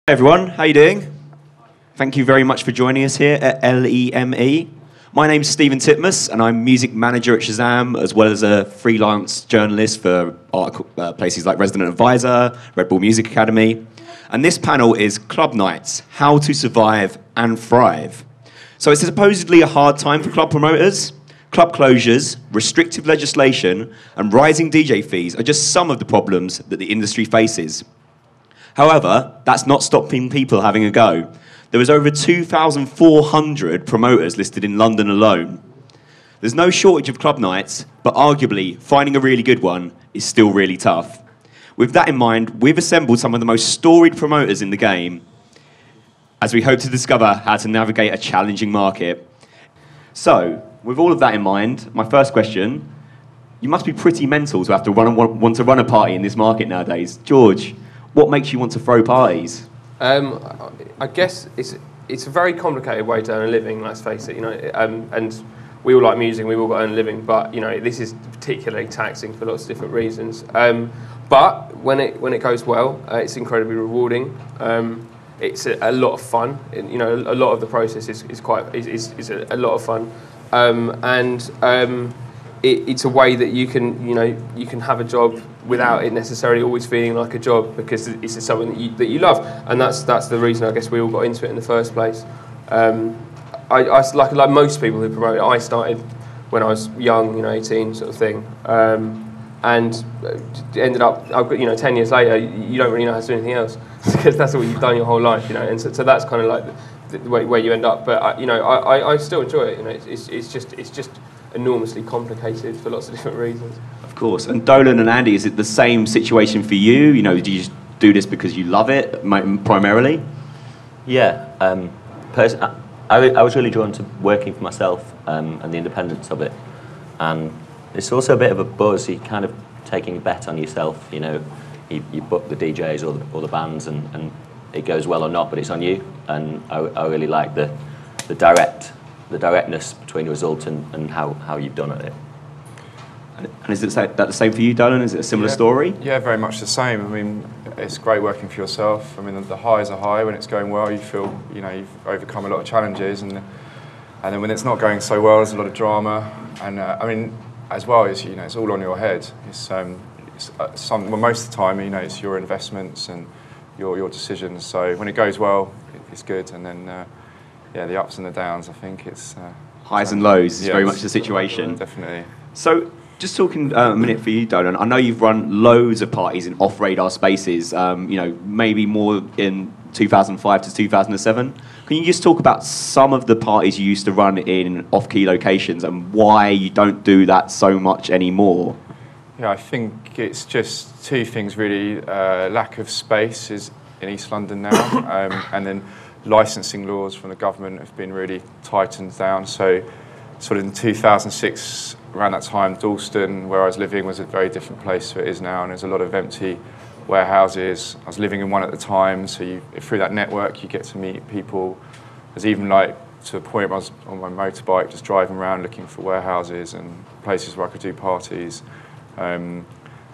Hey everyone, how you doing? Thank you very much for joining us here at LEME. My name's Stephen Titmus, and I'm music manager at Shazam, as well as a freelance journalist for places like Resident Advisor, Red Bull Music Academy. And this panel is Club Nights, How to Survive and Thrive. So it's supposedly a hard time for club promoters. Club closures, restrictive legislation, and rising DJ fees are just some of the problems that the industry faces. However, that's not stopping people having a go. There was over 2,400 promoters listed in London alone. There's no shortage of club nights, but arguably finding a really good one is still really tough. With that in mind, we've assembled some of the most storied promoters in the game as we hope to discover how to navigate a challenging market. So, with all of that in mind, my first question, you must be pretty mental to have to want to run a party in this market nowadays. George, what makes you want to throw parties? I guess it's a very complicated way to earn a living. Let's face it, and we all like music, we all got to earn a living, but this is particularly taxing for lots of different reasons. But when it goes well, it's incredibly rewarding. It's a lot of fun. A lot of the process is a lot of fun, it's a way that you can have a job without it necessarily always feeling like a job, because it's something that you love, and that's the reason I guess we all got into it in the first place. I like most people who promote it, I started when I was young, 18 sort of thing, and ended up 10 years later you don't really know how to do anything else because that's what you've done your whole life, and so that's kind of like the way where you end up. But I still enjoy it. It's just enormously complicated for lots of different reasons. Of course. And Dolan and Andy, is it the same situation for you? Do you just do this because you love it primarily? Yeah. I was really drawn to working for myself and the independence of it. And it's also a bit of a buzz. You're kind of taking a bet on yourself. You book the DJs or the bands, and it goes well or not, but it's on you. And I really like the directness between the result and how you've done at it. And is that the same for you, Dolan? Is it a similar story? Yeah, very much the same. I mean, it's great working for yourself. I mean, the highs are high. When it's going well, you feel, you've overcome a lot of challenges. And then when it's not going so well, there's a lot of drama. And I mean, as well, it's all on your head. Most of the time, it's your investments and your decisions. So when it goes well, it's good. And then, the ups and the downs, I think it's... highs and lows is very much the situation. Definitely. So, just talking a minute for you, Dolan. I know you've run loads of parties in off-radar spaces, maybe more in 2005 to 2007. Can you just talk about some of the parties you used to run in off-key locations and why you don't do that so much anymore? Yeah, I think it's just two things really. Lack of space is in East London now, and then licensing laws from the government have been really tightened down. So sort of in 2006, around that time, Dalston, where I was living, was a very different place to it is now, and there's a lot of empty warehouses. I was living in one at the time, so through that network you get to meet people. There's even to a point where I was on my motorbike just driving around looking for warehouses and places where I could do parties. And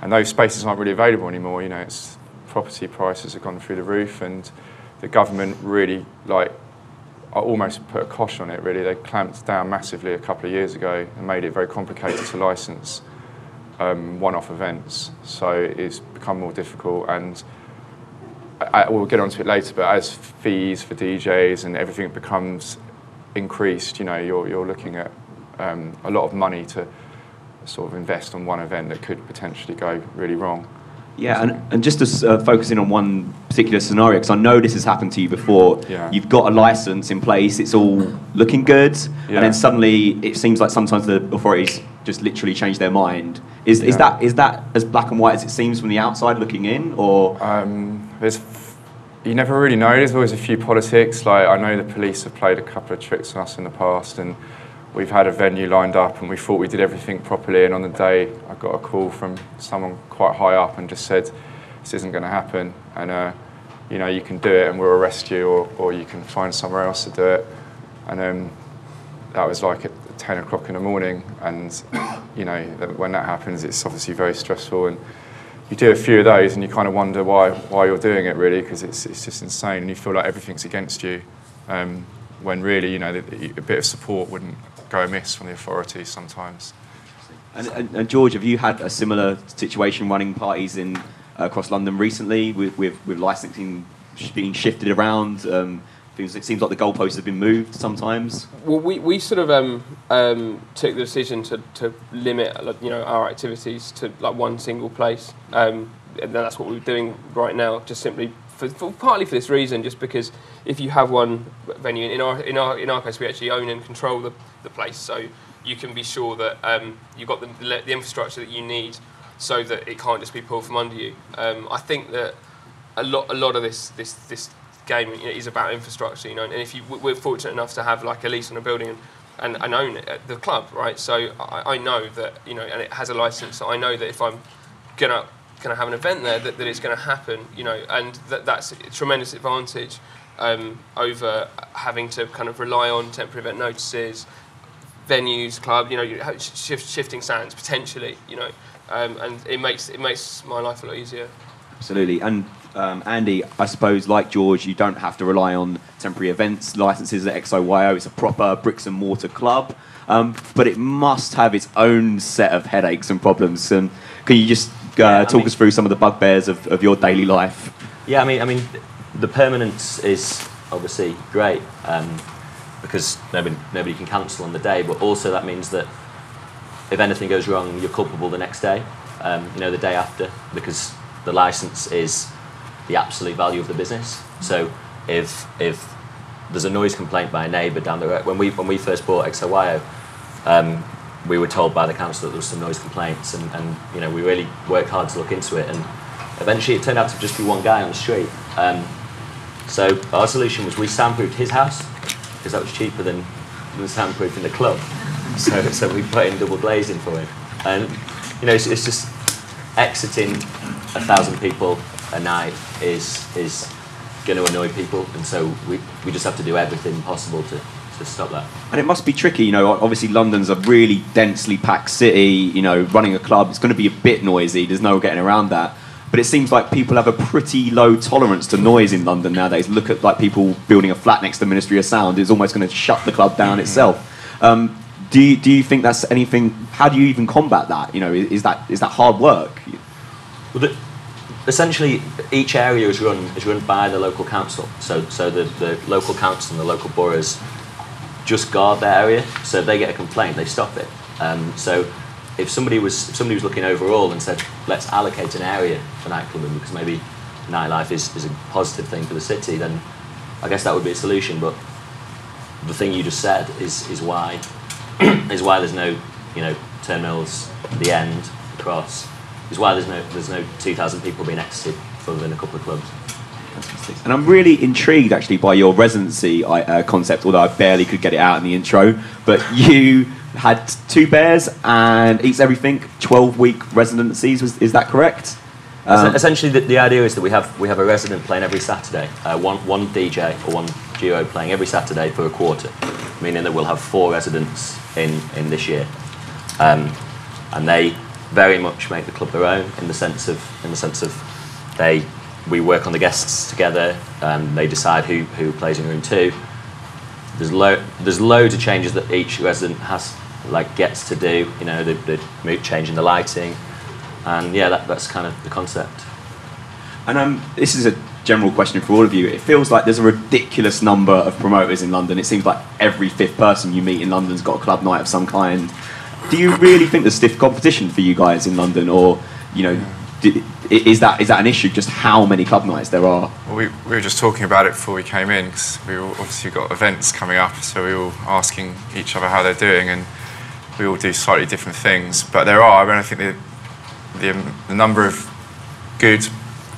those spaces aren't really available anymore. It's property prices have gone through the roof, and the government really I almost put a cosh on it, really. They clamped down massively a couple of years ago and made it very complicated to license one-off events. So it's become more difficult, and we'll get onto it later, but as fees for DJs and everything becomes increased, you're looking at a lot of money to sort of invest on one event that could potentially go really wrong. Yeah, and just to focus in on one particular scenario, because I know this has happened to you before. Yeah. You've got a license in place, it's all looking good, and then suddenly it seems like sometimes the authorities just literally change their mind. Is that as black and white as it seems from the outside looking in, or? You never really know. There's always a few politics. I know the police have played a couple of tricks on us in the past, and we've had a venue lined up and we thought we did everything properly, and on the day I got a call from someone quite high up and just said, this isn't going to happen, and you can do it and we'll arrest you, or you can find somewhere else to do it. And that was like at 10 o'clock in the morning, and when that happens it's obviously very stressful, and you do a few of those and you kind of wonder why you're doing it, really, because it's just insane, and you feel like everything's against you, when really, you know, a bit of support wouldn't go amiss from the authorities sometimes. And George, have you had a similar situation running parties across London recently with licensing being shifted around? It seems like the goalposts have been moved sometimes. Well, we sort of took the decision to limit, you know, our activities to like one single place, and that's what we're doing right now. Just simply partly for this reason, just because if you have one venue, in our case, we actually own and control the place, so you can be sure that you've got the infrastructure that you need, so that it can't just be pulled from under you. I think that a lot of this game, you know, is about infrastructure, you know, and if we're fortunate enough to have like a lease on a building and own it at the club, right? So I know that, you know, and it has a license, so I know that if I'm gonna have an event there, that it's going to happen, you know, and that's a tremendous advantage over having to kind of rely on temporary event notices, venues, club, you know, shifting sands potentially, you know, and it makes my life a lot easier. Absolutely. And Andy, I suppose, like George, you don't have to rely on temporary events licenses at XOYO. It's a proper bricks and mortar club, but it must have its own set of headaches and problems. And can you just talk us through some of the bugbears of your daily life? Yeah, I mean, the permanence is obviously great because nobody can cancel on the day, but also that means that if anything goes wrong, you're culpable the next day, you know, the day after, because the license is the absolute value of the business. So if there's a noise complaint by a neighbour down the road, when we first bought XOYO, we were told by the council that there was some noise complaints, and you know, we really worked hard to look into it, and eventually it turned out to just be one guy on the street. So our solution was we soundproofed his house, because that was cheaper than soundproofing the club. So we put in double glazing for him, and you know, it's just exiting 1,000 people a night is going to annoy people, and so we just have to do everything possible to stop that. And it must be tricky, you know, obviously London's a really densely packed city, you know, running a club, it's going to be a bit noisy, there's no getting around that. But it seems like people have a pretty low tolerance to noise in London nowadays. Look at like people building a flat next to the Ministry of Sound, it's almost going to shut the club down itself. Do you think that's anything, how do you even combat that? You know, is that hard work? Well, essentially, each area is run by the local council. So the local council and the local boroughs just guard their area. So if they get a complaint, they stop it. So if somebody was looking overall and said, let's allocate an area for nightclubbing because maybe nightlife is a positive thing for the city, then I guess that would be a solution. But the thing you just said is why there's no, you know, turnmills at the end, across. Is why there's no 2,000 people being exited other than a couple of clubs. And I'm really intrigued actually by your residency concept, although I barely could get it out in the intro. But you had 2 bears and Eats Everything, 12-week residencies. Is that correct? Essentially, the idea is that we have a resident playing every Saturday, one DJ or one duo playing every Saturday for a quarter, meaning that we'll have 4 residents in this year, and they very much make the club their own in the sense of we work on the guests together, and they decide who plays in room 2. There's loads of changes that each resident gets to do. You know, the mood changing the lighting, and yeah, that's kind of the concept. And this is a general question for all of you. It feels like there's a ridiculous number of promoters in London. It seems like every 5th person you meet in London's got a club night of some kind. Do you really think there's stiff competition for you guys in London, or you know, is that an issue? Just how many club nights there are? Well, we were just talking about it before we came in, because we all obviously got events coming up, so we were all asking each other how they're doing, and we all do slightly different things. But there are, I think the number of good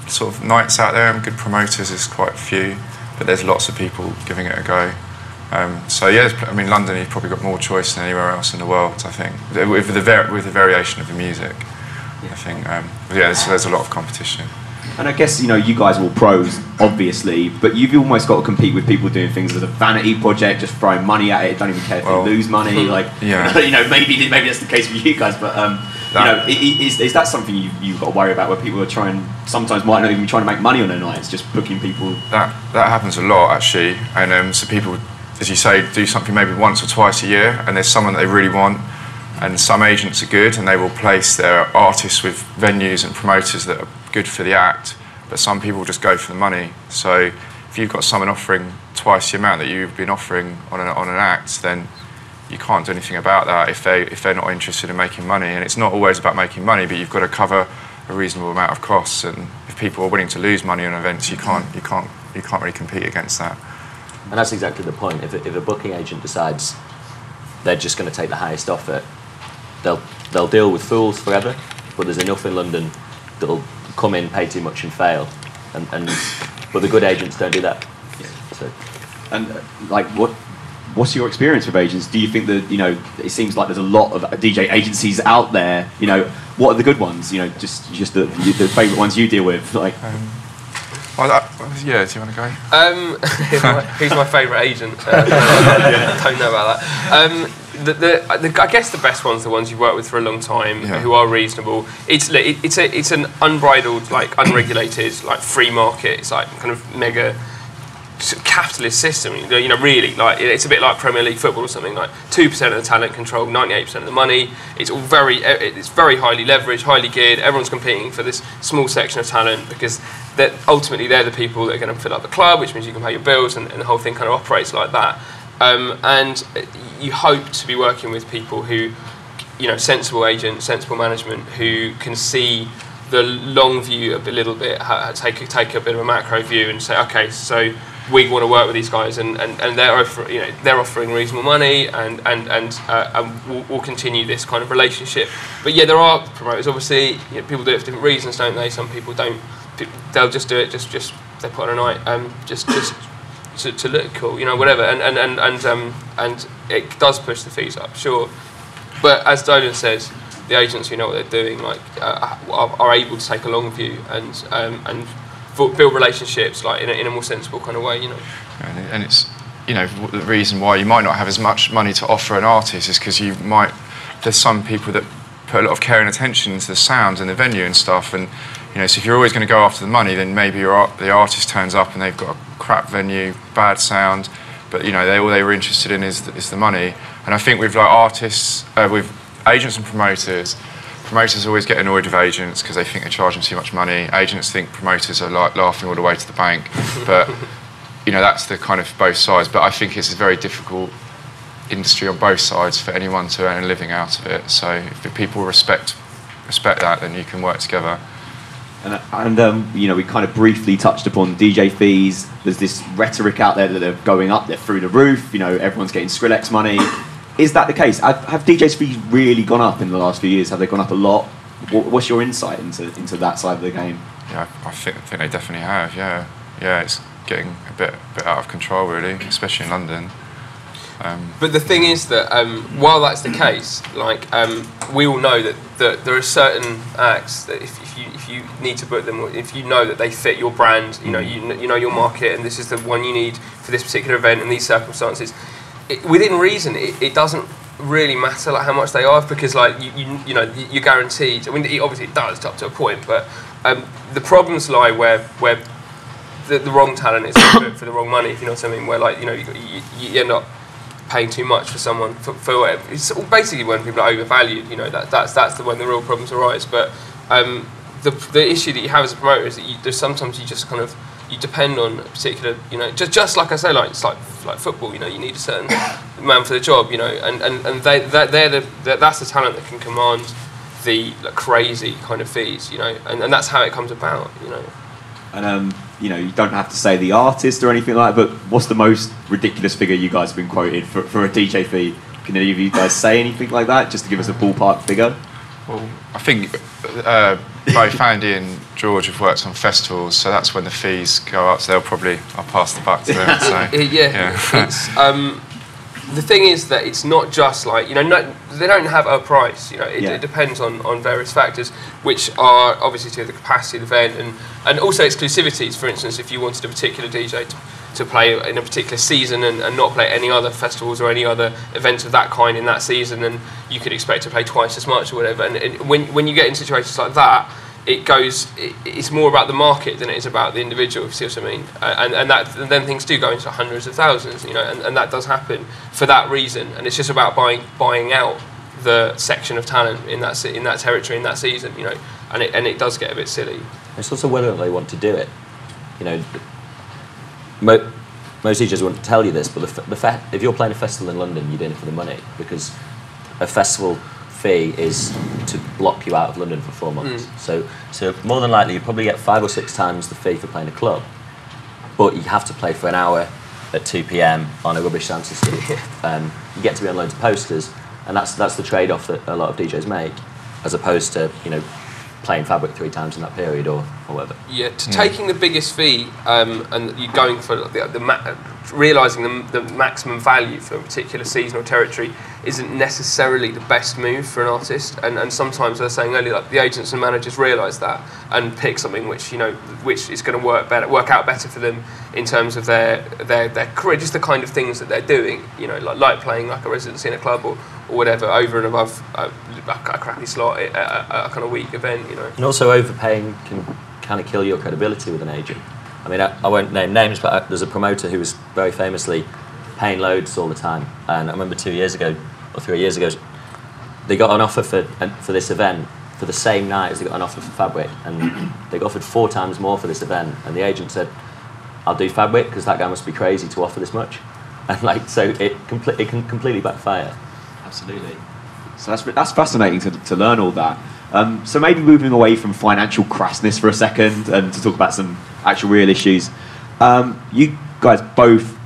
sort of nights out there and good promoters is quite few, but there's lots of people giving it a go. So yeah, I mean, London, you've probably got more choice than anywhere else in the world, I think, with the variation of the music. I think, there's a lot of competition. And I guess, you know, you guys are all pros, obviously, but you've almost got to compete with people doing things as a vanity project, just throwing money at it, don't even care if you lose money. Like, you know, maybe that's the case for you guys, but Is that something you've got to worry about, where people are sometimes might not even be trying to make money on their nights, just booking people? That happens a lot, actually, and so people, as you say, do something maybe once or twice a year, and there's someone that they really want, and some agents are good, and they will place their artists with venues and promoters that are good for the act, but some people just go for the money. So if you've got someone offering twice the amount that you've been offering on an act, then you can't do anything about that if they're not interested in making money. And it's not always about making money, but you've got to cover a reasonable amount of costs. And if people are willing to lose money on events, you can't really compete against that. And that's exactly the point. If a booking agent decides they're just going to take the highest offer, they'll deal with fools forever. But there's enough in London that'll come in, pay too much, and fail. But the good agents don't do that. Yeah. So. And what's your experience with agents? Do you think that, it seems like there's a lot of DJ agencies out there, what are the good ones? Just the favourite ones you deal with? Like, yeah, do you want to go? Who's my favourite agent? Don't know about that. I guess the best ones are the ones you've worked with for a long time, who are reasonable. It's an unbridled, unregulated, free market. It's kind of mega capitalist system. Really, it's a bit like Premier League football or something. 2% of the talent control, 98% of the money. It's very highly leveraged, highly geared. Everyone's competing for this small section of talent because ultimately they're the people that are going to fill up the club, which means you can pay your bills, and the whole thing kind of operates like that. And you hope to be working with people who, sensible agents, sensible management, who can see the long view a little bit, take a bit of a macro view, and say, okay, so we want to work with these guys, and they're offering reasonable money, and we'll continue this kind of relationship. But yeah, there are promoters. Obviously, people do it for different reasons, don't they? Some people don't. They'll just do it. Just they put on a night. Just to look cool, whatever. And it does push the fees up, sure. But as Dolan says, the agents who know what they're doing, are able to take a long view and build relationships in a more sensible kind of way, And it's the reason why you might not have as much money to offer an artist is because there's some people that put a lot of care and attention into the sound and the venue and stuff, and so if you're always going to go after the money, then maybe the artist turns up and they've got a crap venue, bad sound, but all they were interested in is the money. And I think with artists, with agents and promoters always get annoyed with agents because they think they're charging too much money. Agents think promoters are laughing all the way to the bank. But that's the kind of both sides. But I think it's a very difficult industry on both sides for anyone to earn a living out of it. So if people respect that, then you can work together. And we kind of briefly touched upon DJ fees. There's this rhetoric out there that they're going up, they're through the roof. Everyone's getting Skrillex money. Is that the case? Have DJ's fees really gone up in the last few years? Have they gone up a lot? What's your insight into that side of the game? Yeah, I think they definitely have. Yeah, it's getting a bit out of control, really, especially in London. But the thing is that while that's the case, we all know that there are certain acts that if you need to book them, or if you know that they fit your brand, you know your market, and this is the one you need for this particular event in these circumstances. Within reason, it doesn't really matter how much they are, because you're guaranteed. I mean, obviously it does up to a point, but the problems lie where the wrong talent is for the wrong money, if you know what I mean. Where you end up paying too much for someone for whatever. It's basically when people are overvalued. That's when the real problems arise. But the issue that you have as a promoter is that sometimes you just kind of you depend on a particular, just like I say, it's like football. You need a certain man for the job. And that's the talent that can command the crazy kind of fees. And that's how it comes about. And you don't have to say the artist or anything like that, but what's the most ridiculous figure you guys have been quoted for a DJ fee? Can any of you guys say anything like that, just to give us a ballpark figure? Well, I think both Andy and George have worked on festivals, so that's when the fees go up, so I'll pass the buck to them. So, it's, the thing is that it's not just they don't have a price. It depends on various factors, which are obviously to the capacity of the event and also exclusivities. For instance, if you wanted a particular DJ to play in a particular season and not play any other festivals or any other events of that kind in that season, and you could expect to play twice as much or whatever. And when you get in situations like that, it's more about the market than it is about the individual, if you see what I mean. And then things do go into hundreds of thousands, you know, and that does happen for that reason. And it's just about buying out the section of talent in that territory in that season, you know, and it does get a bit silly. It's also whether they want to do it. You know, most DJs won't tell you this, but if you're playing a festival in London, you're doing it for the money, because a festival fee is to block you out of London for 4 months. So more than likely, you probably get 5 or 6 times the fee for playing a club, but you have to play for an hour at 2 p.m. on a rubbish sound system. You get to be on loads of posters, and that's the trade-off that a lot of DJs make, as opposed to, you know, playing Fabric 3 times in that period or whatever. Yeah, taking the biggest fee and you going for realising the maximum value for a particular season or territory isn't necessarily the best move for an artist. And sometimes, as I was saying earlier, like, the agents and managers realise that and pick something which is going to work out better for them in terms of their career, just the kind of things that they're doing. You know, like playing like a residency in a club or whatever, over and above a crappy slot at a kind of week event, you know. And also, overpaying can kind of kill your credibility with an agent. I mean, I won't name names, but there's a promoter who was very famously paying loads all the time. And I remember 2 years ago, or 3 years ago, they got an offer for this event for the same night as they got an offer for Fabric, and they got offered 4 times more for this event. And the agent said, "I'll do Fabric because that guy must be crazy to offer this much." And like, so it can completely backfire. Absolutely. So that's fascinating to learn all that. So maybe moving away from financial crassness for a second and to talk about some actual real issues. You guys both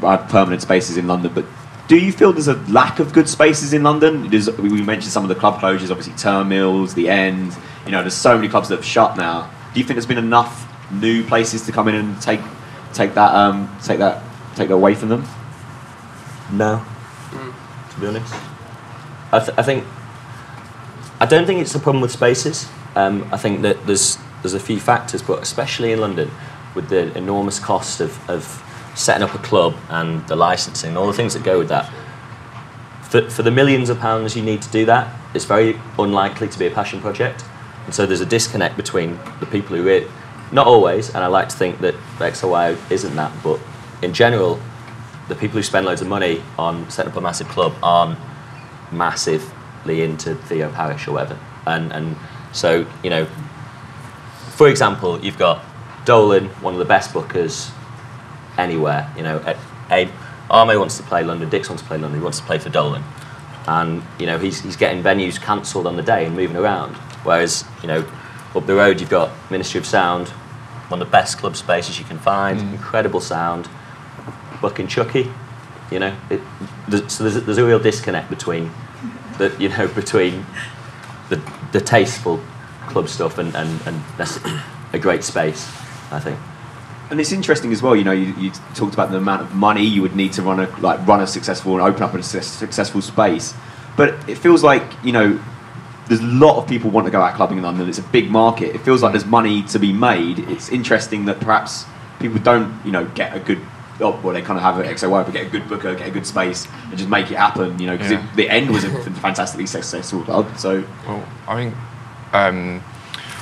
have permanent spaces in London, but do you feel there's a lack of good spaces in London? We mentioned some of the club closures, obviously Turnmills, The End. You know, there's so many clubs that have shut now. Do you think there's been enough new places to come in and take that away from them? No, to be honest. I don't think it's a problem with spaces. I think that there's a few factors, but especially in London, with the enormous cost of setting up a club and the licensing, all the things that go with that. For the millions of pounds you need to do that, it's very unlikely to be a passion project. And so there's a disconnect between the people who really, not always, and I like to think that XOYO isn't that, but in general, the people who spend loads of money on setting up a massive club aren't massively into Theo Parish or whatever. And so, you know, for example, you've got Dolan, one of the best bookers anywhere. You know, Armo wants to play London, Dix wants to play London, he wants to play for Dolan. And, you know, he's getting venues cancelled on the day and moving around. Whereas, you know, up the road you've got Ministry of Sound, one of the best club spaces you can find, incredible sound, booking Chucky, you know. So there's a real disconnect between the tasteful club stuff and that's a great space, I think. And it's interesting as well, you know, you talked about the amount of money you would need to run a successful and open up a successful space. But it feels like, you know, there's a lot of people want to go out clubbing in London. It's a big market. It feels like there's money to be made. It's interesting that perhaps people don't, you know, get a good, well, they kind of have an XOYO, but get a good booker, get a good space, and just make it happen, you know, because The End was a fantastically successful club. So, well, I think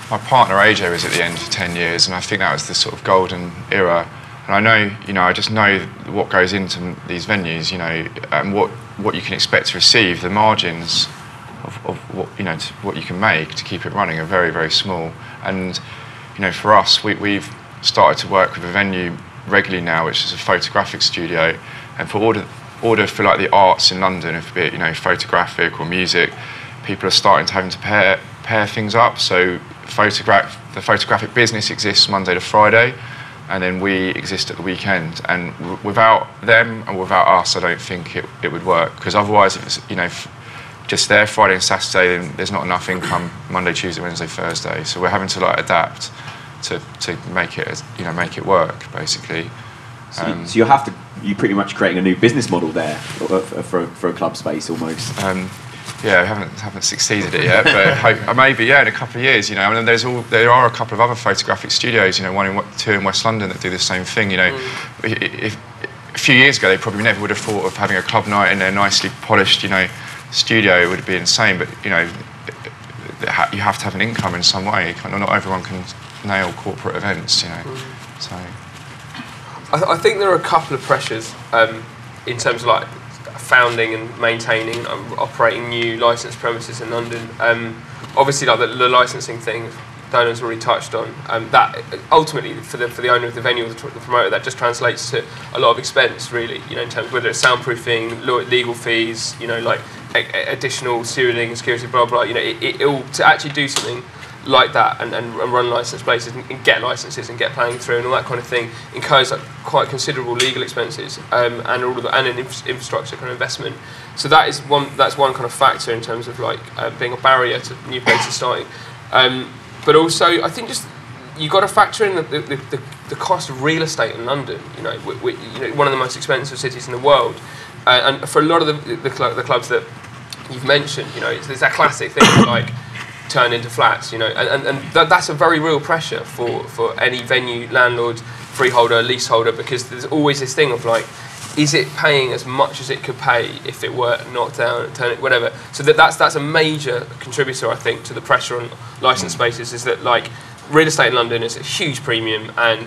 my partner AJ was at The End for 10 years, and I think that was the sort of golden era. And I know, you know, I just know what goes into these venues, you know, and what you can expect to receive. The margins of what, you know, what you can make to keep it running are very, very small. And, you know, for us, we've started to work with a venue regularly now, which is a photographic studio, and for order for like the arts in London, if it, you know, photographic or music, people are starting to having to pair things up. So the photographic business exists Monday to Friday, and then we exist at the weekend. And without them and without us, I don't think it would work, because otherwise, if it's, you know, just there Friday and Saturday, then there's not enough income Monday, Tuesday, Wednesday, Thursday. So we're having to like adapt to make it, you know, make it work basically. So you're pretty much creating a new business model there for a club space almost. Yeah, we haven't succeeded it yet, but hope, maybe in a couple of years, you know. And then there are a couple of other photographic studios, you know, two in West London that do the same thing. You know, if a few years ago they probably never would have thought of having a club night in their nicely polished, you know, studio. It would be insane, but you know, you have to have an income in some way. Not everyone can nail corporate events, you know. So I think there are a couple of pressures in terms of like founding and maintaining, operating new licensed premises in London. Obviously, like the licensing thing, Dolan's already touched on. That ultimately, for the owner of the venue or the promoter, that just translates to a lot of expense, really. You know, in terms of whether it's soundproofing, legal fees, you know, like additional ceiling, security, blah blah. You know, it'll to actually do something like that and run licensed places and get licenses and get planning through and all that kind of thing incurs like quite considerable legal expenses and all of the, and an infrastructure kind of investment. So that's one kind of factor in terms of like being a barrier to new places starting. But also I think just you've got to factor in the cost of real estate in London. You know, you know, one of the most expensive cities in the world, and for a lot of the clubs that you've mentioned, you know, it's that classic thing of like turn into flats, you know, and that's a very real pressure for any venue landlord, freeholder, leaseholder, because there's always this thing of like, is it paying as much as it could pay if it were knocked down, turn it, whatever. So that's a major contributor, I think, to the pressure on licensed spaces, is that like real estate in London is a huge premium, and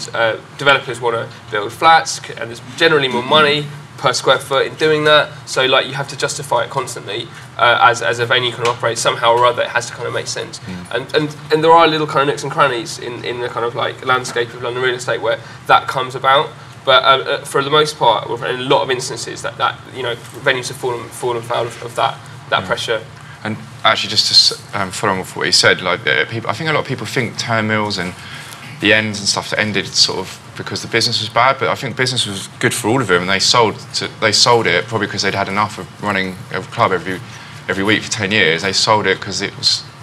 developers want to build flats, and there's generally more money per square foot in doing that, so like you have to justify it constantly as a venue can operate somehow or other. It has to kind of make sense, and there are little kind of nooks and crannies in the kind of like landscape of London real estate where that comes about, but for the most part, in a lot of instances, that you know, venues have fallen foul of that pressure. And actually, just to follow on with what he said, like people, I think a lot of people think turn mills and the ends and stuff that ended sort of because the business was bad, but I think business was good for all of them, and they sold it probably because they'd had enough of running a club every week for 10 years. They sold it because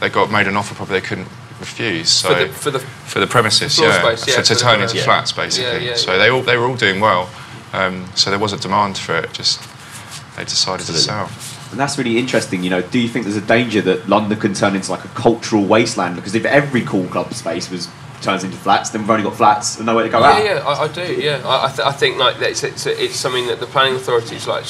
they got made an offer probably they couldn't refuse. So for the premises, space, to turn into flats basically. So they were all doing well. So there was a demand for it. Just they decided to sell. And that's really interesting. You know, do you think there's a danger that London can turn into like a cultural wasteland? Because if every cool club space turns into flats, then we've only got flats and nowhere to go out. Yeah, I do. Yeah, I think like it's something that the planning authorities like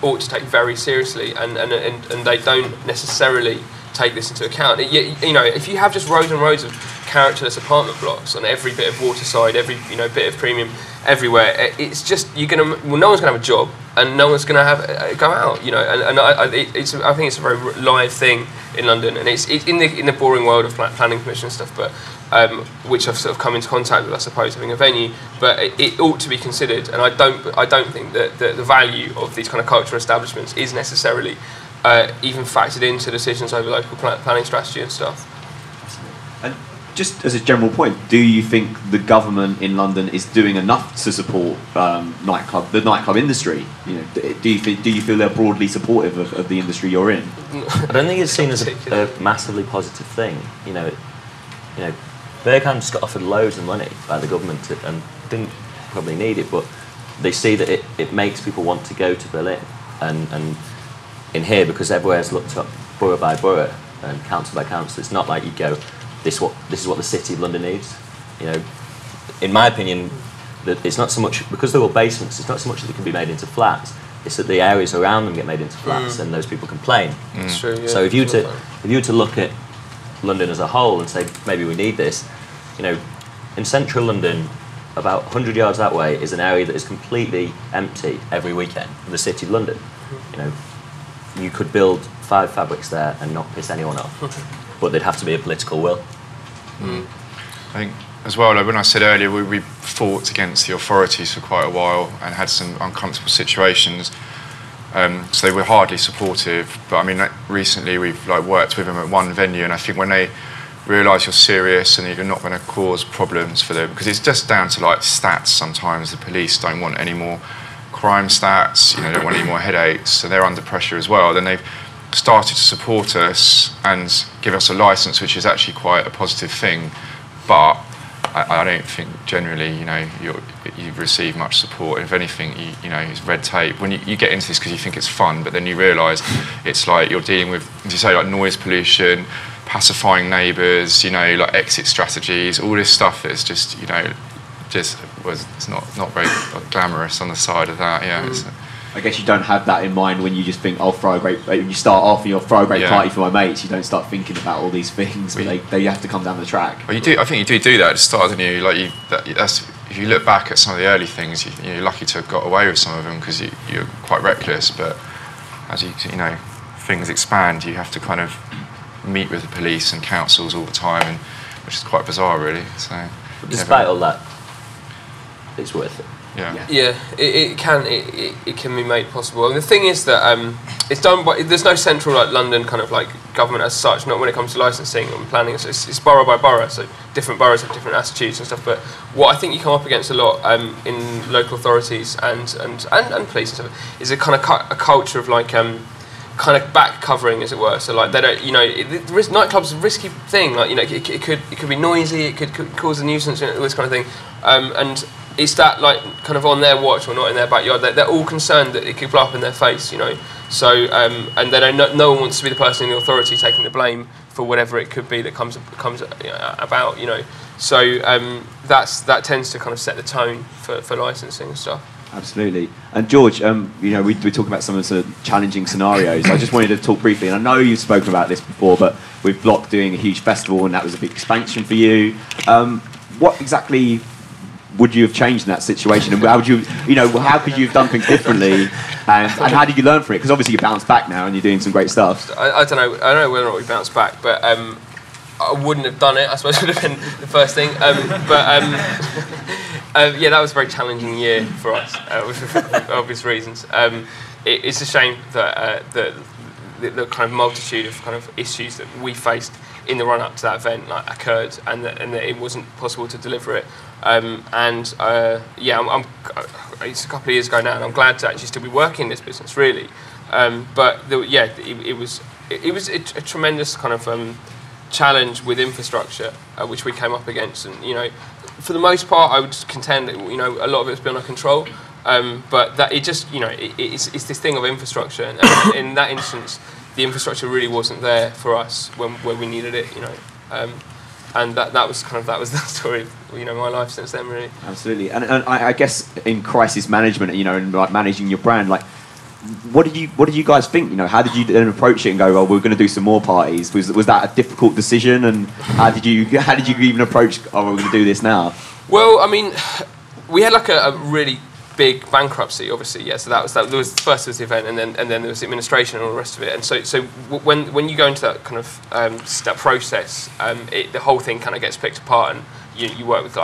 ought to take very seriously, and they don't necessarily take this into account. You know, if you have just rows and rows of characterless apartment blocks on every bit of waterside, every bit of premium everywhere, it's just no one's gonna have a job and no one's gonna have go out. You know, and I think it's a very live thing in London, and it's in the boring world of planning permission and stuff, but. Which I've sort of come into contact with, I suppose, having a venue, but it ought to be considered, and I don't think that the value of these kind of cultural establishments is necessarily even factored into decisions over local planning strategy and stuff. And just as a general point, do you think the government in London is doing enough to support the nightclub industry? You know, do you feel they're broadly supportive of the industry you're in? I don't think it's seen as a massively positive thing. You know, Bergin just got offered loads of money by the government and didn't probably need it, but they see that it makes people want to go to Berlin and in here, because everywhere's looked up borough by borough and council by council. It's not like you go, this is what the City of London needs. You know, in my opinion, that it's not so much because they're all basements. It's not so much that they can be made into flats. It's that the areas around them get made into flats, and those people complain. That's true. Yeah, so if you were to look at London as a whole and say maybe we need this, you know, in central London, about 100 yards that way is an area that is completely empty every weekend in the City of London. You know, you could build 5 fabrics there and not piss anyone off, but there'd have to be a political will. I think as well, like when I said earlier, we fought against the authorities for quite a while and had some uncomfortable situations. So they were hardly supportive, but I mean, like, recently we've worked with them at one venue, and I think when they realise you're serious and you're not going to cause problems for them, because it's just down to like stats sometimes. The police don't want any more crime stats, you know, don't want any more headaches, so they're under pressure as well. Then they've started to support us and give us a licence, which is actually quite a positive thing, but I don't think generally, you receive much support. If anything, it's red tape. When you get into this because you think it's fun, but then you realise it's like you're dealing with, as you say, like noise pollution, pacifying neighbours, like exit strategies, all this stuff that's just, it's not very glamorous on the side of that. Yeah. I guess you don't have that in mind when you just think, when you start off and you'll throw a great party for my mates, you don't start thinking about all these things, but they have to come down the track. Well, you do. I think you do that at the start, don't you? Like if you look back at some of the early things, you're lucky to have got away with some of them because you're quite reckless. But as things expand, you have to kind of meet with the police and councils all the time, which is quite bizarre, really. So, despite all that, it's worth it. Yeah, it can be made possible. And the thing is that it's done by, there's no central London kind of government as such, not when it comes to licensing and planning. It's borough by borough, so different boroughs have different attitudes and stuff. But what I think you come up against a lot in local authorities and police and stuff is a kind of a culture of kind of back covering, as it were. So they don't, nightclubs are a risky thing. It could be noisy, it could cause a nuisance, all this kind of thing, and it's that kind of on their watch or not in their backyard. They're all concerned that it could blow up in their face, So and they don't. No one wants to be the person in the authority taking the blame for whatever it could be that comes about, So that tends to kind of set the tone for licensing and stuff. Absolutely. And George, we're talking about some of the challenging scenarios. I just wanted to talk briefly, and I know you've spoken about this before, but with Bloc doing a huge festival, and that was a big expansion for you. What exactly would you have changed in that situation, and how would how could you have done things differently, and how did you learn from it? Because obviously you bounced back now and you're doing some great stuff. I don't know whether or not we bounced back, but I wouldn't have done it. I suppose would have been the first thing. Yeah, that was a very challenging year for us for obvious reasons. It's a shame that the kind of multitude of kind of issues that we faced in the run-up to that event occurred, and that it wasn't possible to deliver it. It's a couple of years ago now, and I'm glad to actually still be working in this business, really. It was a tremendous kind of challenge with infrastructure, which we came up against, and for the most part, I would contend that a lot of it's beyond our control. But that it just it's this thing of infrastructure, and in that instance, the infrastructure really wasn't there for us when we needed it. And that was the story of my life since then, really. Absolutely. And I guess in crisis management, and managing your brand, what did you guys think? How did you then approach it and go, well, we're going to do some more parties? Was that a difficult decision? And how did you even approach, we're going to do this now? Well, I mean, we had a really big bankruptcy, obviously. Yeah. So that was first was the event, and then there was the administration and all the rest of it. And so when you go into that kind of that process, the whole thing kind of gets picked apart, and you work with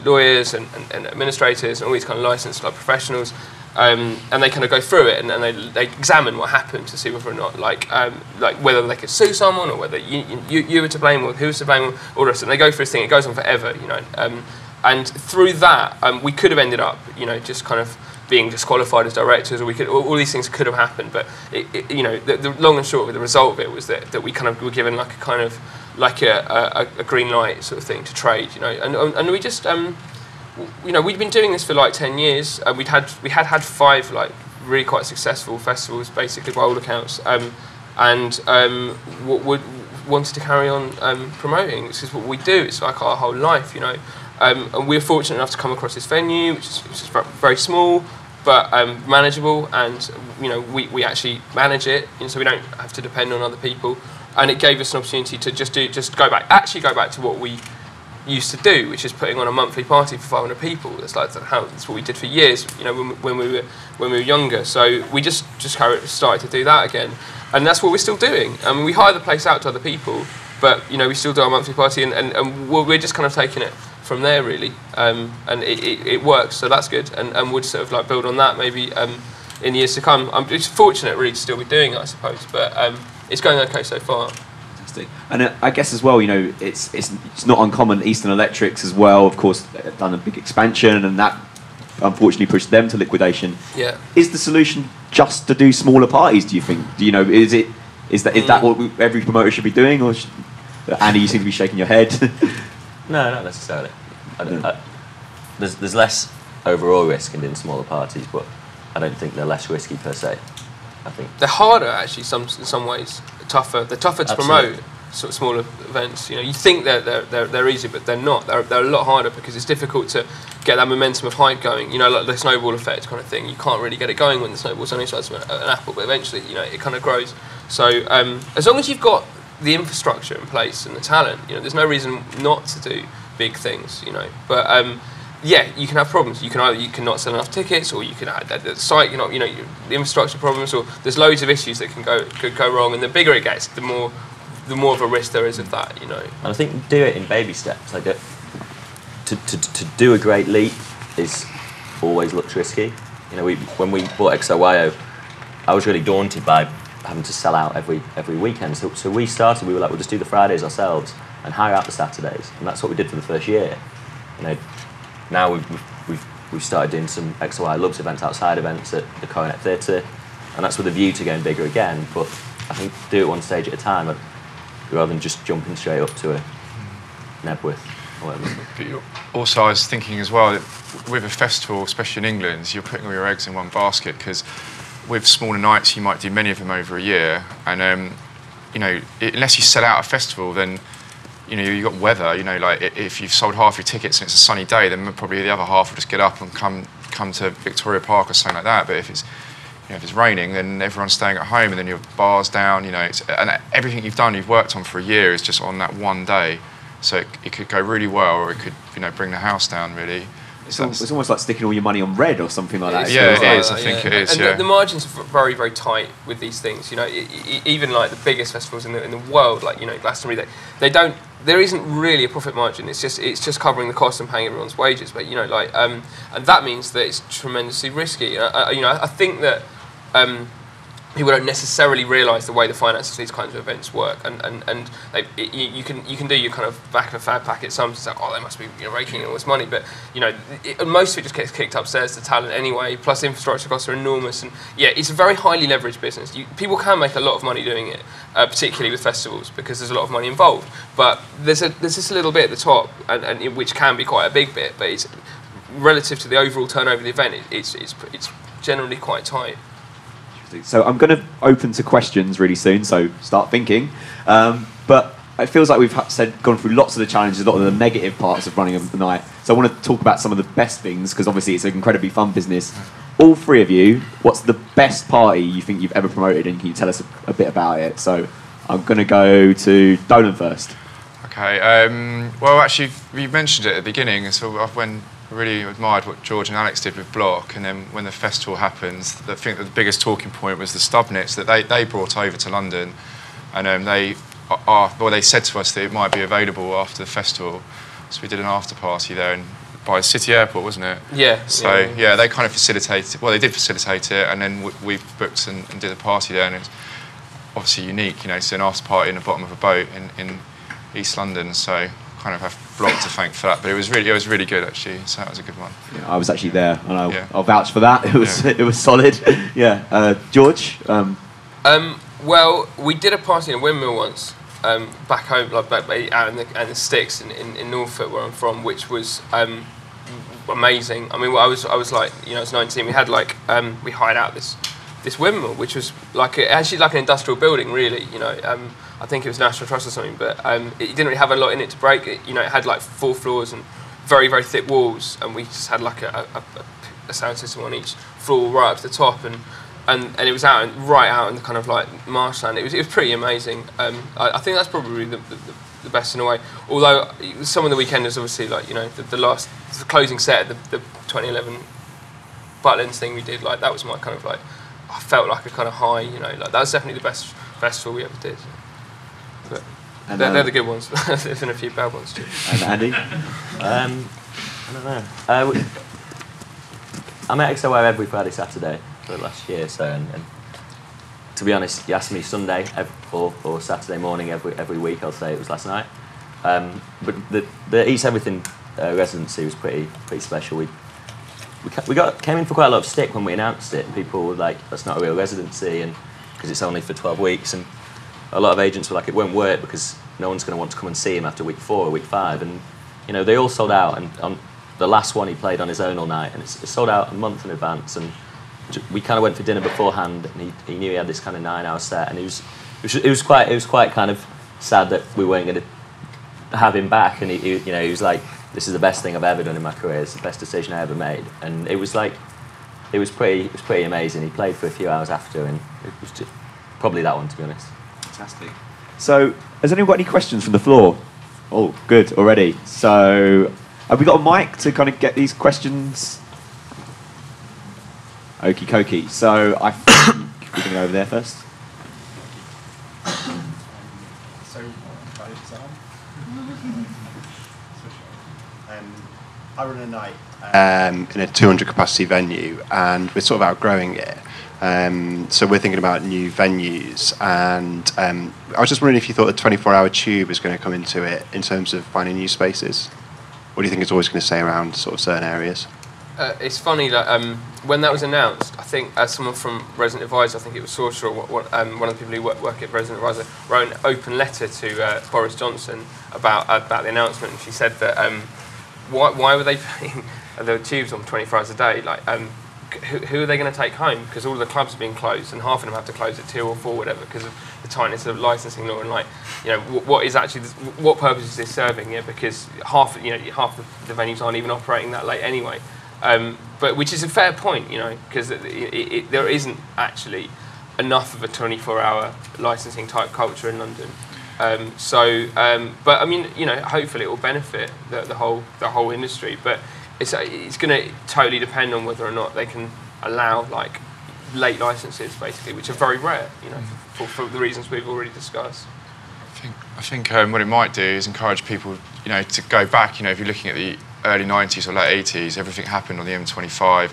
lawyers and administrators and all these kind of licensed professionals. And they kind of go through it, and they examine what happened to see whether or not, whether they could sue someone, or whether you were to blame, or who was to blame, or all the rest. And they go through this thing. It goes on forever, And through that, we could have ended up, just kind of being disqualified as directors, or we could. All these things could have happened. But the long and short of it, the result of it was that we kind of were given a green light sort of thing to trade, And we just. We'd been doing this for 10 years. We had 5 really quite successful festivals, basically by all accounts, and wanted to carry on promoting. This is what we do. It's our whole life, And we were fortunate enough to come across this venue, which is very small but manageable, and we actually manage it, so we don't have to depend on other people. And it gave us an opportunity to just go back to what we used to do, which is putting on a monthly party for 500 people. That's what we did for years, when we were younger. So we just started to do that again, and that's what we're still doing. I mean, we hire the place out to other people, but we still do our monthly party, and we're just kind of taking it from there, really. And it works, so that's good, and would sort of build on that maybe in years to come. I'm just fortunate, really, to still be doing it, I suppose, but it's going okay so far. And I guess as well, it's not uncommon. Eastern Electrics as well, of course, they've done a big expansion, and that unfortunately pushed them to liquidation. Yeah. Is the solution just to do smaller parties? Do you think? Is that what every promoter should be doing? Or Andy, you seem to be shaking your head. No, not necessarily. There's less overall risk in smaller parties, but I don't think they're less risky per se. I think they're harder actually. In some ways, tougher. They're tougher to promote. Sort of smaller events. You think they're easy, but they're not. They're a lot harder because it's difficult to get that momentum of hype going. Like the snowball effect kind of thing. You can't really get it going when the snowball's only size of an apple, but eventually, it kind of grows. So as long as you've got the infrastructure in place and the talent, there's no reason not to do big things. But yeah, you can have problems. You can not sell enough tickets, or you can add the site. The infrastructure problems, or there's loads of issues that could go wrong. And the bigger it gets, the more of a risk there is of that. And I think do it in baby steps. Like to do a great leap is always looks risky. When we bought XOYO, I was really daunted by having to sell out every weekend. So we started. We were like, we'll just do the Fridays ourselves and hire out the Saturdays, and that's what we did for the first year. Now we've started doing some XOYO Loves events, outside events at the Coronet Theatre, and that's with a view to going bigger again. But I think do it one stage at a time, rather than just jumping straight up to a Nebworth or whatever. But also, I was thinking as well, with a festival, especially in England, you're putting all your eggs in one basket, because with smaller nights, you might do many of them over a year, and unless you sell out a festival, then you've got weather. Like if you've sold half your tickets and it's a sunny day, then probably the other half will just get up and come to Victoria Park or something like that. But if it's raining, then everyone's staying at home, and then your bar's down. And everything you've worked on for a year is just on that one day. So it could go really well, or it could bring the house down really. It's almost like sticking all your money on red or something like that. Yeah, it is. I think it is. And the margins are very, very tight with these things. Even like the biggest festivals in the world, like Glastonbury, they don't. There isn't really a profit margin. It's just covering the costs and paying everyone's wages. But and that means that it's tremendously risky. I think that people don't necessarily realise the way the finances of these kinds of events work, and you can do your kind of back of a fab packet sums and say, oh, they must be raking in all this money, but most of it just gets kicked upstairs to talent anyway. Plus, infrastructure costs are enormous, and yeah, it's a very highly leveraged business. People can make a lot of money doing it, particularly with festivals, because there's a lot of money involved. But there's this little bit at the top, and which can be quite a big bit, but it's relative to the overall turnover of the event. It's generally quite tight. So I'm going to open to questions really soon, so start thinking. But it feels like we've gone through lots of the challenges, a lot of the negative parts of running a night. So I want to talk about some of the best things, because obviously it's an incredibly fun business. All three of you, what's the best party you think you've ever promoted, and can you tell us a bit about it? So I'm going to go to Dolan first. Okay. Well, actually, you mentioned it at the beginning, so when I really admired what George and Alex did with Bloc, and then when the festival happened, I think that the biggest talking point was the stub knits that they brought over to London, and they said to us that it might be available after the festival, so we did an after party there by the city airport, wasn't it? Yeah. So yeah, they kind of facilitated. Well, they did facilitate it, and then we booked and did a party there, and it's obviously unique, it's an after party in the bottom of a boat in East London, so kind of have Bloc to thank for that, but it was really good actually. So that was a good one. Yeah, I was actually there, and I'll vouch for that. It was solid. Yeah, George. Well, we did a party in a windmill once, back home, like back out in the sticks in Norfolk, where I'm from, which was amazing. I mean, I was like, I was 19. We had we hired out this windmill, which was actually like an industrial building, really. I think it was National Trust or something, but it didn't really have a lot in it to break. It had 4 floors and very, very thick walls, and we just had a sound system on each floor right up to the top, and it was right out in the kind of marshland. It was pretty amazing. I think that's probably the best in a way. Although some of the weekenders, obviously, the closing set at the 2011 Butlins thing we did, that was my kind of I felt like a kind of high, that was definitely the best festival we ever did. But they're the good ones. There's been a few bad ones too. And Andy? I don't know. I'm at XOYO every Friday, Saturday for the last year. So, and to be honest, you ask me Sunday or Saturday morning every week, I'll say it was last night. But the Eats Everything residency was pretty special. We came in for quite a lot of stick when we announced it. People were like, "That's not a real residency," and because it's only for 12 weeks, and a lot of agents were like, "It won't work because no one's going to want to come and see him after week 4 or week 5." And you know, they all sold out, and on the last one he played on his own all night, and it's sold out a month in advance. And we kind of went for dinner beforehand, and he knew he had this kind of 9-hour set, and it was quite kind of sad that we weren't going to have him back. And he you know, he was like, "This is the best thing I've ever done in my career. It's the best decision I ever made." And it was pretty amazing. He played for a few hours after, and it was just probably that one, to be honest. Fantastic. So, has anyone got any questions from the floor? Oh, good, already. So, have we got a mic to kind of get these questions? Okie dokie. So, I think we're going to go over there first. So, I run a night in a 200 capacity venue, and we're sort of outgrowing it. So we're thinking about new venues, and I was just wondering if you thought the 24-hour tube was going to come into it in terms of finding new spaces. Or do you think it's always going to stay around sort of certain areas? It's funny that when that was announced, I think someone from Resident Advisor, I think it was Sorcerer, one of the people who work at Resident Advisor, wrote an open letter to Boris Johnson about the announcement, and she said that why were they putting the tubes on 24 hours a day? Like, who are they going to take home? Because all of the clubs are being closed, and half of them have to close at 2 or 4, whatever, because of the tightness of licensing law. And like, you know, what purpose is this serving? Yeah, because half of the venues aren't even operating that late anyway. But which is a fair point, you know, because there isn't actually enough of a 24-hour licensing type culture in London. But I mean, you know, hopefully it will benefit the whole industry. But it's going to totally depend on whether or not they can allow like late licenses, basically, which are very rare, you know, for the reasons we've already discussed. I think what it might do is encourage people, you know, to go back. You know, if you're looking at the early 90s or late 80s, everything happened on the M25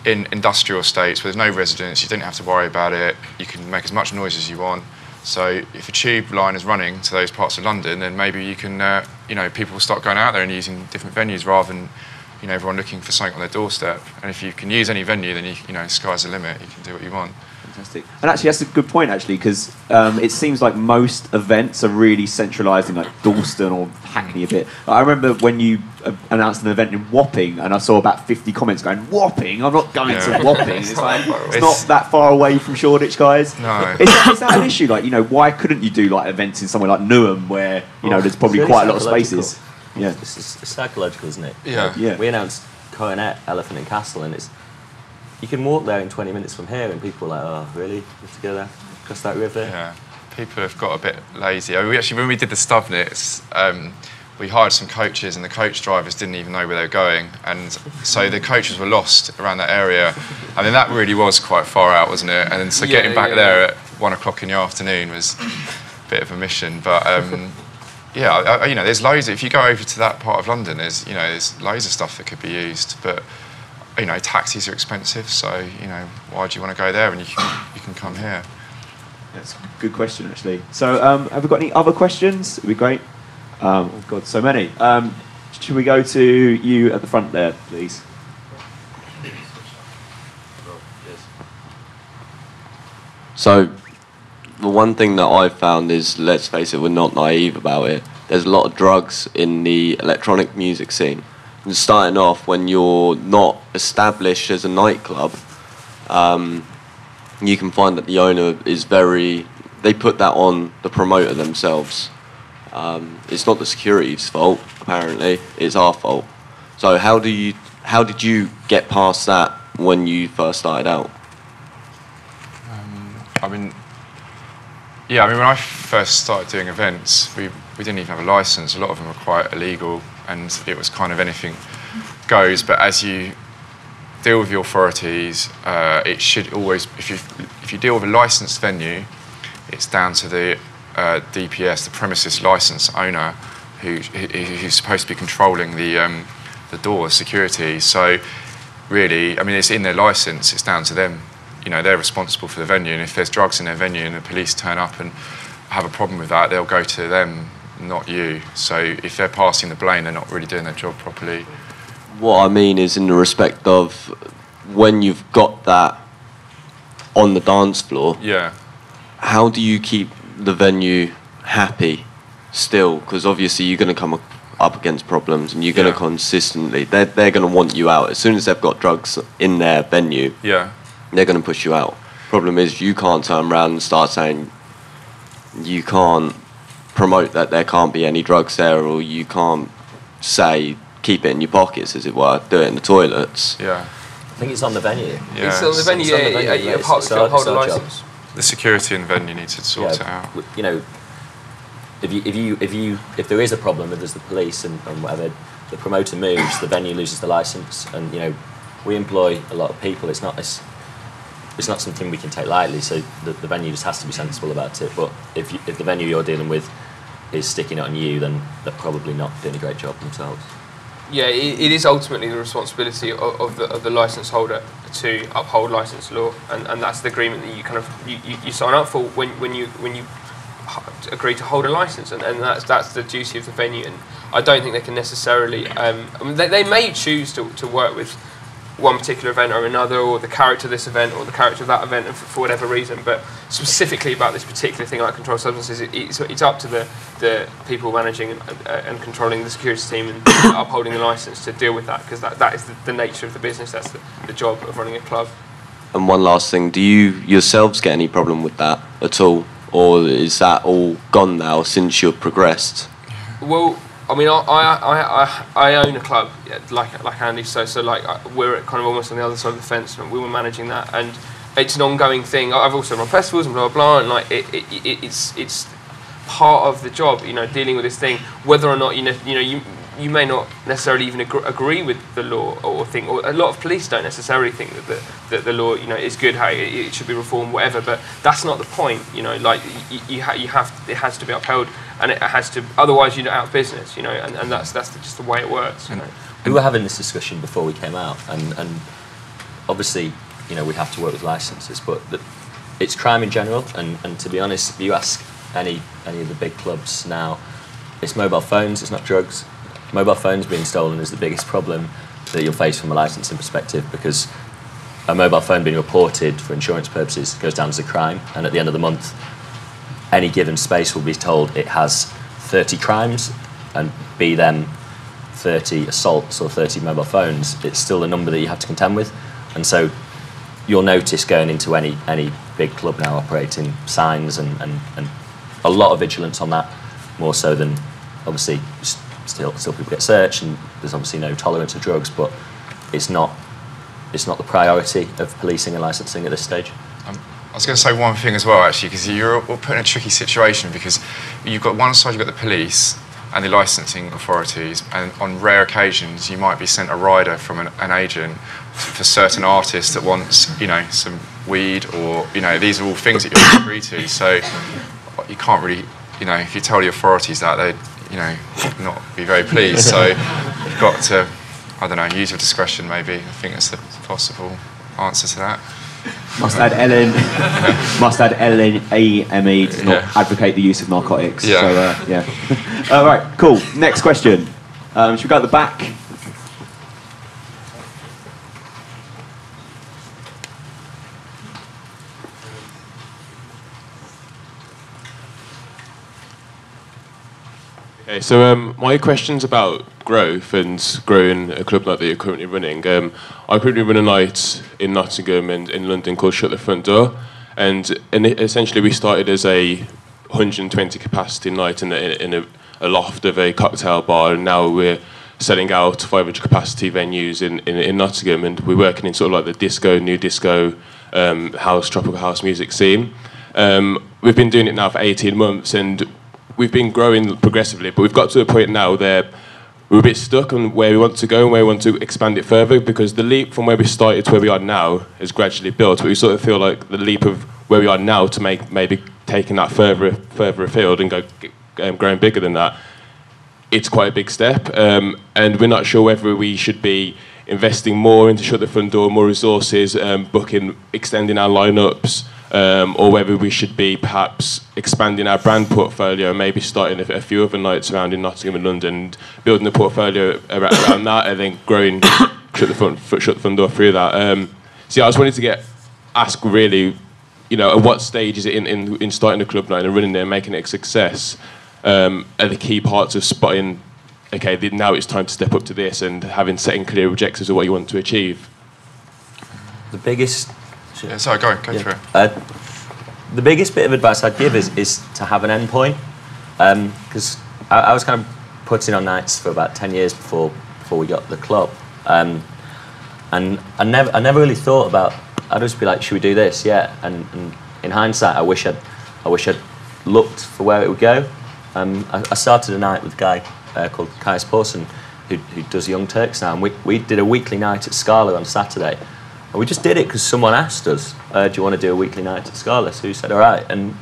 in industrial estates where there's no residents. You didn't have to worry about it. You can make as much noise as you want. So if a tube line is running to those parts of London, then maybe you can, you know, people will start going out there and using different venues rather than, you know, everyone looking for something on their doorstep. And if you can use any venue, then you know, sky's the limit. You can do what you want. Fantastic. And actually, that's a good point, actually, because it seems like most events are really centralised in like Dalston or Hackney a bit. I remember when you announced an event in Wapping, and I saw about 50 comments going, "Wapping? I'm not going to Wapping." It's like, it's not that far away from Shoreditch, guys. No. Is that an issue? Like, you know, why couldn't you do like events in somewhere like Newham, where you know there's probably It's quite a really lot of spaces? Yeah, it's psychological, isn't it? Yeah. Yeah. We announced Coronet, Elephant and Castle, and you can walk there in 20 minutes from here, and people are like, "Oh, really? You have to go there, cross that river?" Yeah, people have got a bit lazy. I mean, when we did the Stubnits, we hired some coaches, and the coach drivers didn't even know where they were going, and so the coaches were lost around that area. I mean, that really was quite far out, wasn't it? And so getting back there at 1 o'clock in the afternoon was a bit of a mission. But yeah, you know, there's loads. If you go over to that part of London, there's loads of stuff that could be used, but you know, taxis are expensive, so you know, why do you want to go there when you can come here? That's a good question, actually. So, have we got any other questions? It'd be great. Oh God, so many. Should we go to you at the front there, please? So, the one thing that I've found is, let's face it, we're not naive about it. There's a lot of drugs in the electronic music scene. And starting off, when you're not established as a nightclub, you can find that the owner is they put that on the promoter themselves. It's not the security's fault, apparently. It's our fault. So how did you get past that when you first started out? when I first started doing events, we didn't even have a license. A lot of them were quite illegal, and it was kind of anything goes. But as you deal with the authorities, it should always, if you deal with a licensed venue, it's down to the DPS, the premises license owner, who's supposed to be controlling the door security. So really, I mean, it's in their license. It's down to them. You know, they're responsible for the venue, and if there's drugs in their venue and the police turn up and have a problem with that, they'll go to them, not you. So if they're passing the blame, they're not really doing their job properly. What I mean is in the respect of when you've got that on the dance floor, yeah, how do you keep the venue happy still? Because obviously you're going to come up against problems, and you're going to consistently, they're going to want you out. As soon as they've got drugs in their venue, they're going to push you out. Problem is, you can't turn around and start saying you can't promote that there can't be any drugs there, or you can't say keep it in your pockets, as it were, do it in the toilets. I think it's on the venue. It's on the venue. You hold a license. The security in the venue needs to sort it out. You know, if there is a problem, if there's the police and whatever, the promoter moves, the venue loses the license, and you know, we employ a lot of people. It's not something we can take lightly. So the venue just has to be sensible about it. But if the venue you're dealing with is sticking it on you, then they're probably not doing a great job themselves. Yeah, it is ultimately the responsibility of the license holder to uphold license law, and that's the agreement that you kind of you sign up for when you agree to hold a license, and that's the duty of the venue. And I don't think they can necessarily. I mean, they may choose to work with one particular event or another, or the character of this event or the character of that event, for whatever reason. But specifically about this particular thing like controlled substances, it's up to the people managing and controlling the security team and upholding the license to deal with that, because that is the nature of the business. That's the job of running a club. And one last thing, do you yourselves get any problem with that at all, or is that all gone now since you've progressed? Well, I mean, I own a club, like Andy. So like we're kind of almost on the other side of the fence, and we were managing that, and it's an ongoing thing. I've also run festivals and blah blah blah, and like it's part of the job, you know, dealing with this thing. Whether or not you may not necessarily even agree with the law, or think, or a lot of police don't necessarily think that the law, you know, is good, how it should be reformed, whatever. But that's not the point, you know. Like it has to be upheld, and it has to. Otherwise, you're out of business, you know. And that's just the way it works. You know? We were having this discussion before we came out, and obviously, you know, we have to work with licenses, but it's crime in general. And to be honest, if you ask any of the big clubs now, it's mobile phones, it's not drugs. Mobile phones being stolen is the biggest problem that you'll face from a licensing perspective, because a mobile phone being reported for insurance purposes goes down as a crime, and at the end of the month, any given space will be told it has 30 crimes, and be them 30 assaults or 30 mobile phones, it's still a number that you have to contend with. And so you'll notice going into any big club now operating signs and a lot of vigilance on that, more so than obviously still people get searched, and there's obviously no tolerance of drugs, but it's not the priority of policing and licensing at this stage. I was going to say one thing as well, actually, because you're all put in a tricky situation, because you've got one side, you've got the police and the licensing authorities, and on rare occasions you might be sent a rider from an agent for certain artists that wants, you know, some weed, or, you know, these are all things that you have to agree to. So you can't really, you know, if you tell the authorities that, they'd, you know, not be very pleased. So you've got to, I don't know, use your discretion maybe. I think that's the possible answer to that. Must add LEME does not advocate the use of narcotics. Yeah. So, yeah. All right, cool. Next question. Should we go at the back? Okay, so my question's about growth and growing a club like that you're currently running. I currently run a night in Nottingham and in London called Shut the Front Door, and essentially we started as a 120 capacity night in a loft of a cocktail bar, and now we're selling out 500 capacity venues in Nottingham, and we're working in sort of like the disco, new disco, house, tropical house music scene. We've been doing it now for 18 months, and we've been growing progressively, but we've got to a point now where we're a bit stuck on where we want to go and where we want to expand it further, because the leap from where we started to where we are now is gradually built, but we sort of feel like the leap of where we are now to make maybe taking that further afield and growing bigger than that, it's quite a big step, and we're not sure whether we should be investing more into Shut the Front Door, more resources, extending our lineups, or whether we should be perhaps expanding our brand portfolio, maybe starting a few other nights around in Nottingham and London, and building the portfolio around that, and then growing Shut the Front Door through that. So yeah, I just wanted to ask really, you know, at what stage is it in starting a club night and running there and making it a success? Are the key parts of spotting okay, now it's time to step up to this, and setting clear objectives of what you want to achieve? The biggest... Sorry, go through it. The biggest bit of advice I'd give is to have an end point, because I was kind of putting on nights for about 10 years before we got the club, and I never really thought about. I'd just be like, should we do this? Yeah. And in hindsight, I wish I'd looked for where it would go. I started a night with a guy called Kais Porson, who does Young Turks now, and we did a weekly night at Scala on Saturday. And we just did it because someone asked us, do you want to do a weekly night at Scala? So we said, all right. And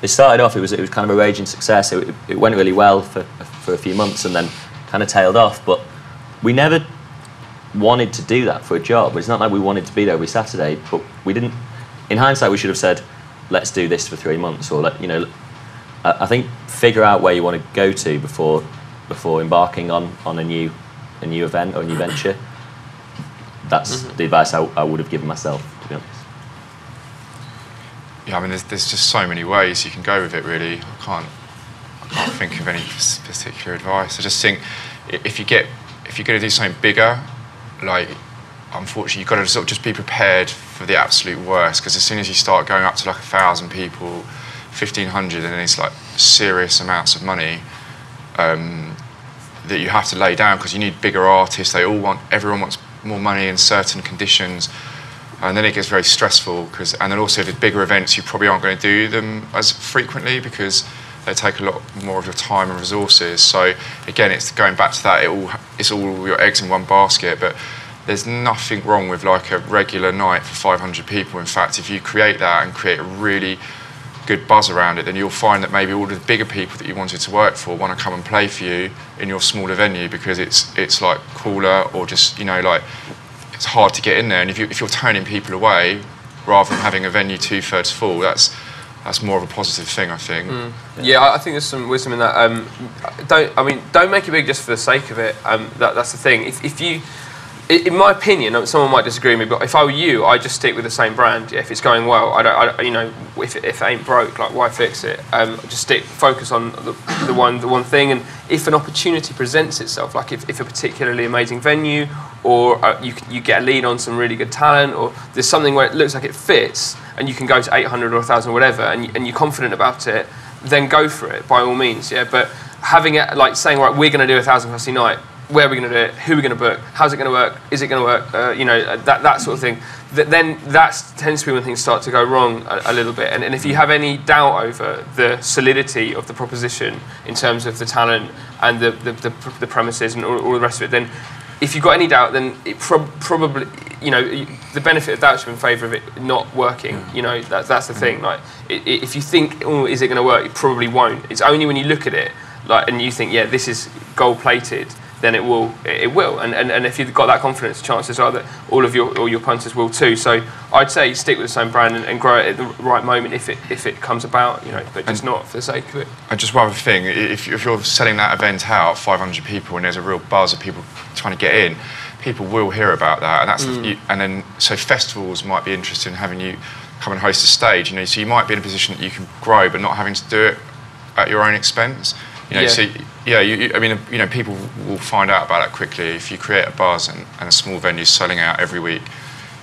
it started off, it was kind of a raging success. It went really well for a few months and then kind of tailed off. But we never wanted to do that for a job. It's not like we wanted to be there every Saturday, but we didn't. In hindsight, we should have said, let's do this for 3 months, or I think figure out where you want to go to before embarking on a new event or a new venture. That's the advice I would have given myself, to be honest. Yeah, I mean, there's just so many ways you can go with it, really. I can't think of any particular advice. I just think if you're going to do something bigger, like, unfortunately, you've got to sort of just be prepared for the absolute worst, because as soon as you start going up to like 1,000 people, 1,500, and it's like serious amounts of money that you have to lay down, because you need bigger artists. Everyone wants more money in certain conditions, and then it gets very stressful. And then also the bigger events, you probably aren't going to do them as frequently because they take a lot more of your time and resources. So again, it's going back to that. It's all your eggs in one basket. But there's nothing wrong with like a regular night for 500 people. In fact, if you create that and create a really good buzz around it, then you'll find that maybe all of the bigger people that you wanted to work for want to come and play for you in your smaller venue, because it's like cooler, or just, like, it's hard to get in there. And if you're turning people away rather than having a venue 2/3 full, that's more of a positive thing, I think. Yeah, I think there's some wisdom in that. Don't make it big just for the sake of it. That's the thing. If you, in my opinion, someone might disagree with me, but if I were you, I'd just stick with the same brand. If it's going well, if it ain't broke, like, why fix it? Just focus on the one thing. And if an opportunity presents itself, like if a particularly amazing venue, or you get a lead on some really good talent, or there's something where it looks like it fits, and you can go to 800 or 1,000 or whatever, and you're confident about it, then go for it by all means. Yeah, but having it like saying, right, we're going to do 1,000 capacity night. Where are we going to do it? Who are we going to book? How's it going to work? Is it going to work? That sort of thing. Then that tends to be when things start to go wrong a little bit. And if you have any doubt over the solidity of the proposition in terms of the talent and the premises and all the rest of it, then if you've got any doubt, then it probably, the benefit of doubt should be in favour of it not working. That's the thing. Like, if you think, oh, is it going to work? It probably won't. It's only when you look at it, like, and you think, yeah, this is gold plated, then it will. And if you've got that confidence, chances are that all your punters will too. So I'd say stick with the same brand and grow it at the right moment if it comes about, but just not for the sake of it. And just one other thing, if you're selling that event out, 500 people, and there's a real buzz of people trying to get in, people will hear about that, and that's so festivals might be interested in having you come and host a stage. So you might be in a position that you can grow, but not having to do it at your own expense. People will find out about that quickly. If you create a buzz and a small venue selling out every week,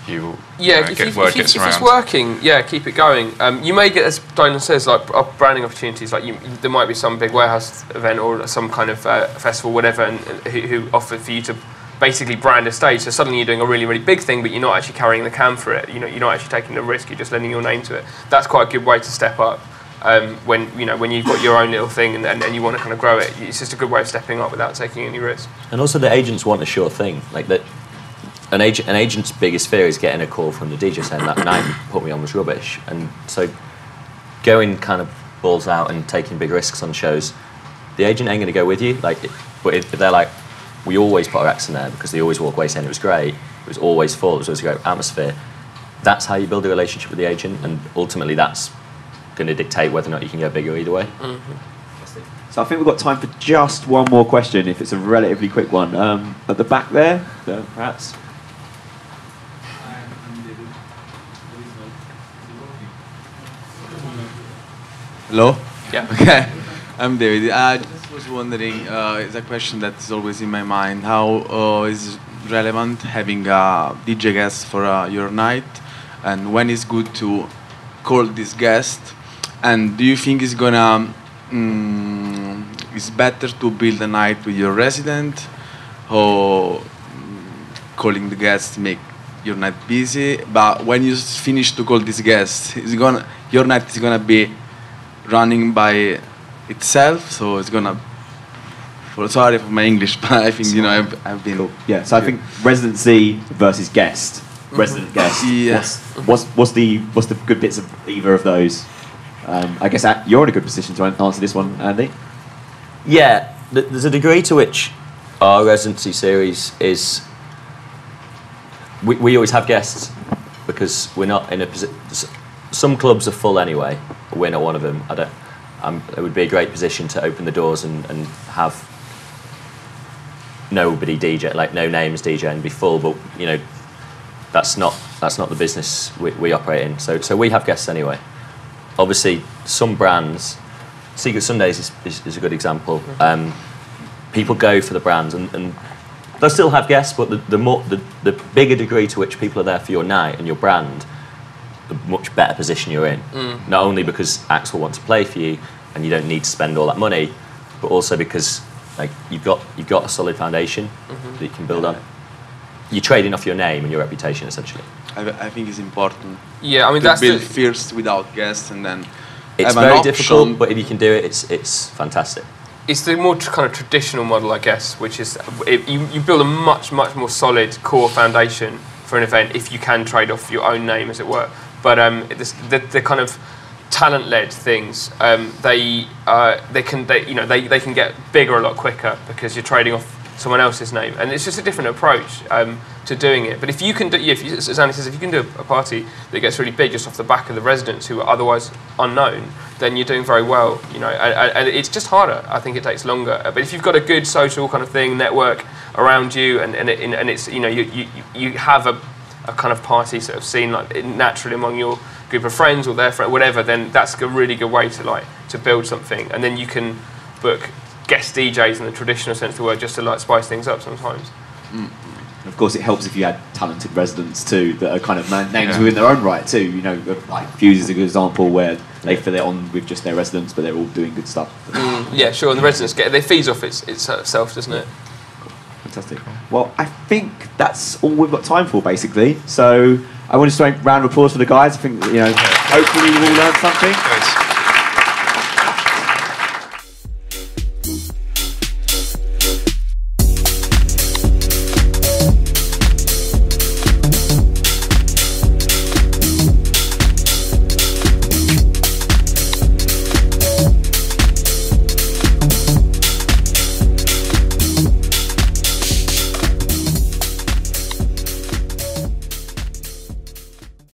you will if word gets around. If it's working, keep it going. You may get, as Dolan says, like branding opportunities. Like there might be some big warehouse event or some kind of festival, whatever, and who offer for you to basically brand a stage. So suddenly you're doing a really, really big thing, but you're not actually carrying the cam for it. You're not actually taking the risk. You're just lending your name to it. That's quite a good way to step up. When you've got your own little thing and you want to kind of grow it, it's just a good way of stepping up without taking any risk. And also the agents want a sure thing. Like that, an agent's biggest fear is getting a call from the DJ saying that night you put me on was rubbish. And so going kind of balls out and taking big risks on shows, the agent ain't going to go with you. But if they're like, we always put our acts in there because they always walk away saying it was great, it was always full, it was always a great atmosphere. That's how you build a relationship with the agent, and ultimately that's going to dictate whether or not you can go bigger either way. So I think we've got time for just one more question, if it's a relatively quick one. At the back there, perhaps. Hello? Yeah. Okay. I'm David. was wondering, it's a question that's always in my mind. How is relevant having a DJ guest for your night, and when is good to call this guest? And do you think it's gonna it's better to build a night with your resident, or calling the guest to make your night busy? But when you finish to call this guest, your night is gonna be running by itself, so it's gonna. Sorry for my English, but I think I've been. Cool. Yeah, so I think residency versus guest, resident guest. Yeah. What's the good bits of either of those? I guess you're in a good position to answer this one, Andy. Yeah, there's a degree to which our residency series is. We always have guests because we're not in a position. Some clubs are full anyway. We're not one of them. It would be a great position to open the doors and have nobody DJ, like no names DJ, and be full. But that's not the business we operate in. So we have guests anyway. Obviously, some brands, Secret Sundays is a good example. People go for the brands, and they'll still have guests, but the bigger degree to which people are there for your night and your brand, the much better position you're in. Not only because acts will want to play for you, and you don't need to spend all that money, but also because you've got a solid foundation that you can build on. You're trading off your name and your reputation, essentially. I think it's important. Yeah, I mean to build first without guests, and then it's very difficult. But if you can do it, it's fantastic. It's the more kind of traditional model, I guess, which is you build a much more solid core foundation for an event if you can trade off your own name, as it were. But the kind of talent-led things, they can get bigger a lot quicker because you're trading off someone else's name, and it's just a different approach to doing it. But if you can do, as Andy says, if you can do a party that gets really big just off the back of the residents who are otherwise unknown, then you're doing very well. And it's just harder. I think it takes longer. But if you've got a good social kind of thing, network around you, and it's you have a kind of party sort of scene like naturally among your group of friends or their friend, whatever, then that's a really good way to build something. And then you can book guest DJs in the traditional sense of the word, just to spice things up sometimes. Of course, it helps if you had talented residents too that are kind of names within their own right too. Like Fuse is a good example where they fill it on with just their residents, but they're all doing good stuff. Yeah, sure. And the residents they feeds off itself, doesn't it? Fantastic. Well, I think that's all we've got time for, basically. So I want to just make a round of applause for the guys. I think hopefully you all learned something.